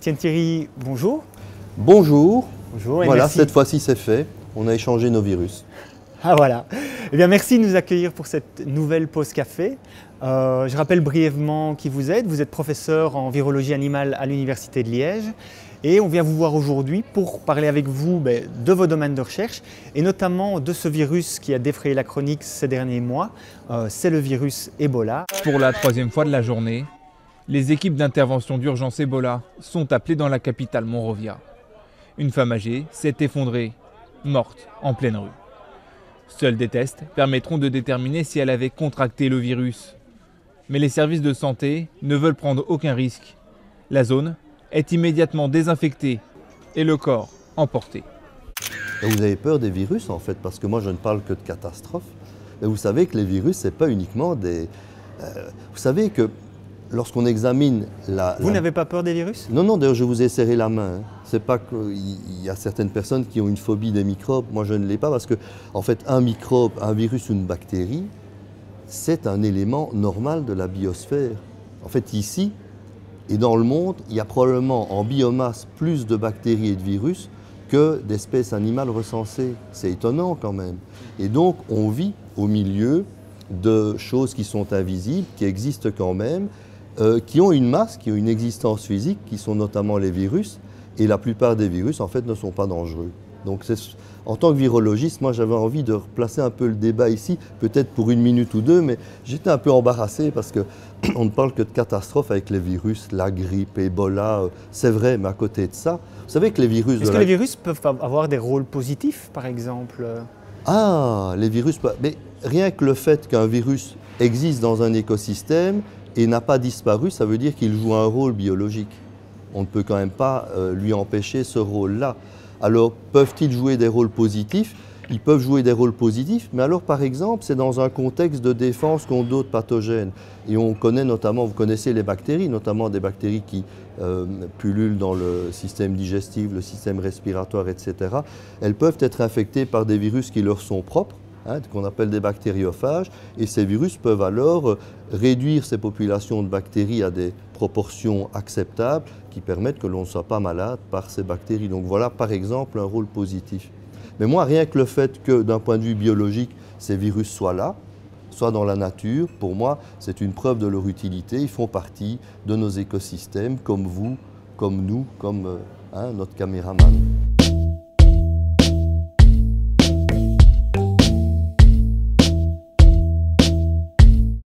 Étienne Thierry, bonjour. Bonjour. Bonjour et Voilà, merci. cette fois-ci c'est fait. On a échangé nos virus. Ah voilà. Eh bien, merci de nous accueillir pour cette nouvelle pause café. Je rappelle brièvement qui vous êtes. Vous êtes professeur en virologie animale à l'Université de Liège. Et on vient vous voir aujourd'hui pour parler avec vous de vos domaines de recherche et notamment de ce virus qui a défrayé la chronique ces derniers mois. C'est le virus Ebola. Pour la troisième fois de la journée, les équipes d'intervention d'urgence Ebola sont appelées dans la capitale Monrovia. Une femme âgée s'est effondrée, morte en pleine rue. Seuls des tests permettront de déterminer si elle avait contracté le virus. Mais les services de santé ne veulent prendre aucun risque. La zone est immédiatement désinfectée et le corps emporté. Et vous avez peur des virus en fait, parce que moi je ne parle que de catastrophes. Mais vous savez que les virus, ce n'est pas uniquement des... vous savez que lorsqu'on examine Vous n'avez pas peur des virus? Non, non, d'ailleurs je vous ai serré la main. C'est pas qu'il y a certaines personnes qui ont une phobie des microbes. Moi je ne l'ai pas parce que, en fait, un microbe, un virus ou une bactérie, c'est un élément normal de la biosphère. En fait, ici et dans le monde, il y a probablement en biomasse plus de bactéries et de virus que d'espèces animales recensées. C'est étonnant quand même. Et donc, on vit au milieu de choses qui sont invisibles, qui existent quand même, qui ont une masse, qui ont une existence physique, qui sont notamment les virus. Et la plupart des virus, en fait, ne sont pas dangereux. Donc, en tant que virologiste, moi, j'avais envie de replacer un peu le débat ici, peut-être pour une minute ou deux, mais j'étais un peu embarrassé parce qu'on ne parle que de catastrophes avec les virus, la grippe, Ebola, c'est vrai, mais à côté de ça, vous savez que les virus... Est-ce que les virus peuvent avoir des rôles positifs, par exemple? Ah, les virus... Mais rien que le fait qu'un virus existe dans un écosystème et n'a pas disparu, ça veut dire qu'il joue un rôle biologique. On ne peut quand même pas lui empêcher ce rôle-là. Alors, peuvent-ils jouer des rôles positifs? Ils peuvent jouer des rôles positifs, mais alors, par exemple, c'est dans un contexte de défense contre d'autres pathogènes. Et on connaît notamment, vous connaissez les bactéries, notamment des bactéries qui pullulent dans le système digestif, le système respiratoire, etc. Elles peuvent être infectées par des virus qui leur sont propres, qu'on appelle des bactériophages, et ces virus peuvent alors réduire ces populations de bactéries à des proportions acceptables qui permettent que l'on ne soit pas malade par ces bactéries. Donc voilà par exemple un rôle positif. Mais moi, rien que le fait que d'un point de vue biologique, ces virus soient là, soient dans la nature, pour moi, c'est une preuve de leur utilité. Ils font partie de nos écosystèmes, comme vous, comme nous, comme notre caméraman.